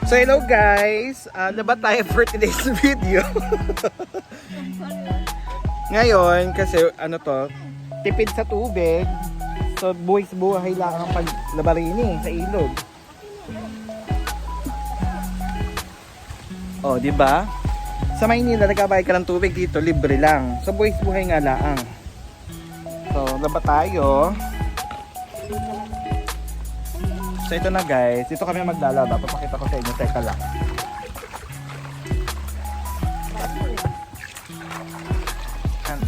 So hello guys, ano ba tayo for today's video? Ngayon, kasi ano to, tipid sa tubig. So buhay lang ang paglabarini sa ilog. Oh, di ba? Sa Maynila, nagkabayad ka ng tubig dito, libre lang. So buhay nga lang. So, laba tayo. So ito na guys, dito kami maglalaba. Papakita ko sa inyo, teka lang.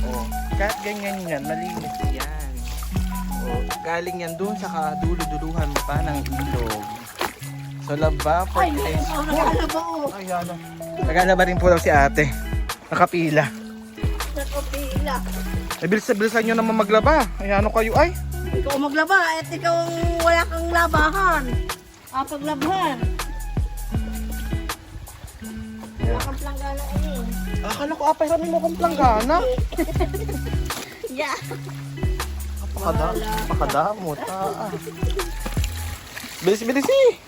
Oh, kahit ganyan yan, malinis yan. Oh, galing yan dun sa kaduluduluhan pa ng ilog. So laba for today's... Ayan. Naglalaba rin po daw si ate. Nakapila. Nakapila. Bilisan nyo naman maglaba. Ayan, ano kayo ay? Ikaw maglaba at ikaw wala kang labahan. Paglabahan. Wala kang planggana eh. Akala ko apay rami mo kong planggana. Yeah. Pakadamot. Bilis eh.